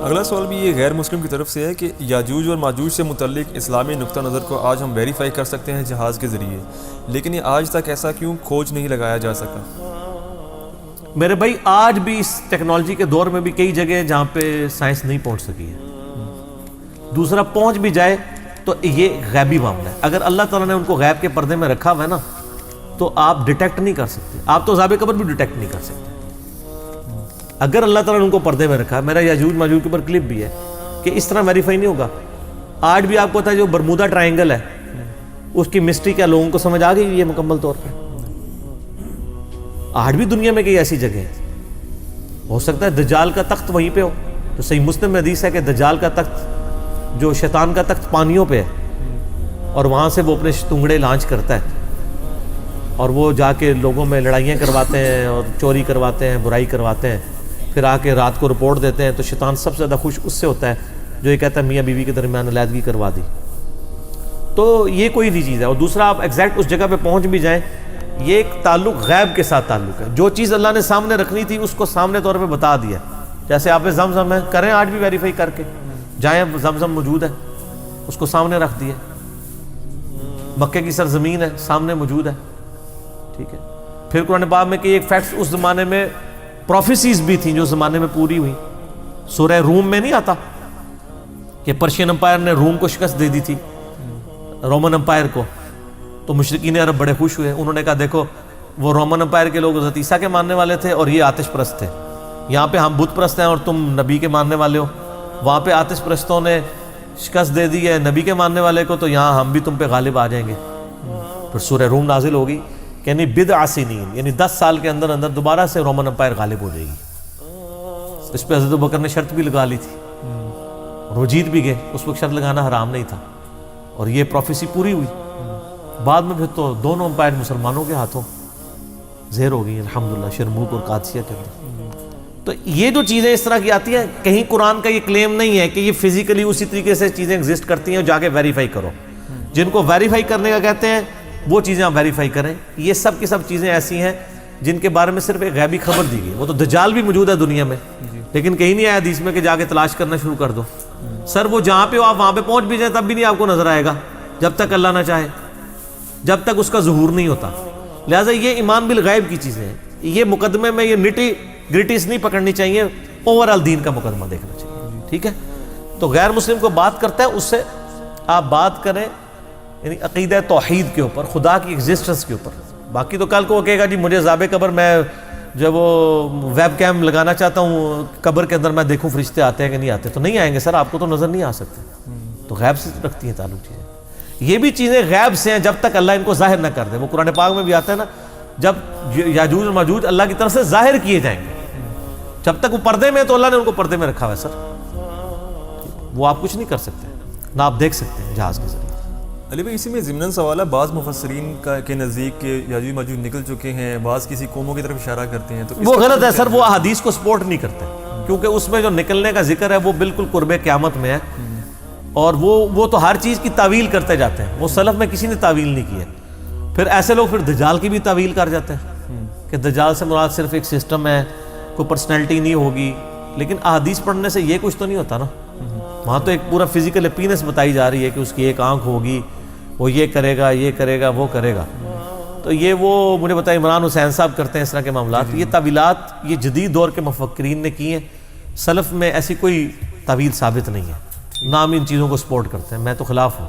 اگلا سوال بھی یہ غیر مسلم کی طرف سے ہے کہ یاجوج اور ماجوج سے متعلق اسلامی نقطہ نظر کو آج ہم ویریفائی کر سکتے ہیں جہاز کے ذریعے، لیکن یہ آج تک ایسا کیوں کھوج نہیں لگایا جا سکا؟ میرے بھائی آج بھی اس ٹیکنالوجی کے دور میں بھی کئی جگہ جہاں پہ سائنس نہیں پہنچ سکی ہے، دوسرا پہنچ بھی جائے تو یہ غیبی معاملہ ہے۔ اگر اللہ تعالیٰ نے ان کو غیب کے پردے میں رکھا ہوا ہے نا تو آپ ڈیٹیکٹ نہیں کر سکتے، آپ تو عذاب قبر بھی ڈیٹیکٹ نہیں کر سکتے۔ اگر اللہ تعالیٰ نے ان کو پردے میں رکھا ہے، میرا یاجوج ماجوج کے اوپر کلپ بھی ہے کہ اس طرح ویریفائی نہیں ہوگا۔ آج بھی آپ کو پتا ہے جو برمودا ٹرائنگل ہے اس کی مسٹری کیا لوگوں کو سمجھ آ گئی ہے مکمل طور پہ؟ آج بھی دنیا میں کئی ایسی جگہ ہیں، ہو سکتا ہے دجال کا تخت وہیں پہ ہو، تو صحیح مسلم میں حدیث ہے کہ دجال کا تخت جو شیطان کا تخت پانیوں پہ ہے اور وہاں سے وہ اپنے شتونگڑے لانچ کرتا ہے اور وہ جا کے لوگوں میں لڑائیاں کرواتے ہیں اور چوری کرواتے ہیں، برائی کرواتے ہیں، پھر آ کے رات کو رپورٹ دیتے ہیں۔ تو شیطان سب سے زیادہ خوش اس سے ہوتا ہے جو یہ کہتا ہے میاں بیوی کے درمیان علیحدگی کروا دی۔ تو یہ کوئی نہیں چیز ہے۔ اور دوسرا آپ ایگزیکٹ اس جگہ پہ پہنچ بھی جائیں، یہ ایک تعلق غیب کے ساتھ تعلق ہے۔ جو چیز اللہ نے سامنے رکھنی تھی اس کو سامنے طور پہ بتا دیا۔ جیسے آپ زمزم ہے، کریں آج بھی ویریفائی کر کے جائیں، زمزم موجود ہے، اس کو سامنے رکھ دیا۔ مکے کی سرزمین ہے، سامنے موجود ہے، ٹھیک ہے۔ پھر قرآن پاک میں کہ ایک فیکٹس اس زمانے میں پروفیسیز بھی تھیں جو زمانے میں پوری ہوئی۔ سورہ روم میں نہیں آتا کہ پرشین امپائر نے روم کو شکست دے دی تھی، رومن امپائر کو، تو مشرکین عرب بڑے خوش ہوئے۔ انہوں نے کہا دیکھو وہ رومن امپائر کے لوگ حضرت عیسیٰ کے ماننے والے تھے اور یہ آتش پرست تھے، یہاں پہ ہم بت پرست ہیں اور تم نبی کے ماننے والے ہو۔ وہاں پہ آتش پرستوں نے شکست دے دی ہے نبی کے ماننے والے کو، تو یہاں ہم بھی تم پہ غالب آ جائیں گے۔ پھر سورہ روم نازل ہوگی کہ یعنی بضع سنین، یعنی 10 سال کے اندر اندر دوبارہ سے رومن امپائر غالب ہو جائے گی۔ اس پہ حضرت ابوبکر نے شرط بھی لگا لی تھی اور وہ جیت بھی گئے۔ اس وقت شرط لگانا حرام نہیں تھا اور یہ پروفیسی پوری ہوئی۔ بعد میں پھر تو دونوں امپائر مسلمانوں کے ہاتھوں زہر ہو گئی الحمدللہ، شرموک اور قادسیہ کے اندر۔ تو یہ جو چیزیں اس طرح کی آتی ہیں، کہیں قرآن کا یہ کلیم نہیں ہے کہ یہ فزیکلی اسی طریقے سے چیزیں ایگزسٹ کرتی ہیں، جا کے ویریفائی کرو۔ جن کو ویریفائی کرنے کا کہتے ہیں وہ چیزیں آپ ویریفائی کریں۔ یہ سب کی سب چیزیں ایسی ہیں جن کے بارے میں صرف ایک غیبی خبر دی گئی۔ وہ تو دجال بھی موجود ہے دنیا میں، لیکن کہیں نہیں آیا حدیث میں کہ جا کے تلاش کرنا شروع کر دو۔ سر وہ جہاں پہ ہو آپ وہاں پہ پہنچ بھی جائیں تب بھی نہیں آپ کو نظر آئے گا جب تک اللہ نہ چاہے، جب تک اس کا ظہور نہیں ہوتا۔ لہٰذا یہ ایمان بالغیب کی چیزیں ہیں۔ یہ مقدمے میں یہ نٹی گریٹیز نہیں پکڑنی چاہیے، اوور آل دین کا مقدمہ دیکھنا چاہیے، ٹھیک ہے۔ تو غیر مسلم کو بات کرتا ہے اس سے آپ بات کریں یعنی عقیدہ توحید کے اوپر، خدا کی ایگزسٹنس کے اوپر۔ باقی تو کل کو وہ کہے گا جی مجھے عذاب قبر، میں جب وہ ویب کیم لگانا چاہتا ہوں قبر کے اندر میں دیکھوں فرشتے آتے ہیں کہ نہیں آتے، تو نہیں آئیں گے سر، آپ کو تو نظر نہیں آ سکتے۔ تو غیب سے رکھتی ہیں تعلق چیزیں۔ یہ بھی چیزیں غیب سے ہیں جب تک اللہ ان کو ظاہر نہ کر دے۔ وہ قرآن پاک میں بھی آتا ہے نا، جب یاجوج اور ماجوج اللہ کی طرف سے ظاہر کیے جائیں گے، جب تک وہ پردے میں، تو اللہ نے ان کو پردے میں رکھا ہوا ہے سر، وہ آپ کچھ نہیں کر سکتے، نہ آپ دیکھ سکتے ہیں جہاز کے ذریعے۔ علی بھائی اسی میں ضمناً سوال ہے، بعض مفسرین کے نزدیک کہ یاجوج ماجوج نکل چکے ہیں، بعض کسی قوموں کی طرف اشارہ کرتے ہیں، تو وہ غلط ہے سر، وہ احادیث کو سپورٹ نہیں کرتے، کیونکہ اس میں جو نکلنے کا ذکر ہے وہ بالکل قرب قیامت میں ہے، اور وہ تو ہر چیز کی تعویل کرتے جاتے ہیں۔ وہ سلف میں کسی نے تعویل نہیں کی ہے۔ پھر ایسے لوگ پھر دجال کی بھی تعویل کر جاتے ہیں کہ دجال سے مراد صرف ایک سسٹم ہے، کوئی پرسنالٹی نہیں ہوگی، لیکن احادیث پڑھنے سے یہ کچھ تو نہیں ہوتا نا۔ وہاں تو ایک پورا فزیکل اپیرنس بتائی جا رہی ہے کہ اس کی ایک آنکھ ہوگی، وہ یہ کرے گا، یہ کرے گا، وہ کرے گا۔ تو یہ وہ مجھے بتایا عمران حسین صاحب کرتے ہیں اس طرح کے معاملات۔ یہ تعویلات یہ جدید دور کے مفکرین نے کی ہیں، سلف میں ایسی کوئی تعویل ثابت نہیں ہے، نہ ہم ان چیزوں کو سپورٹ کرتے ہیں، میں تو خلاف ہوں۔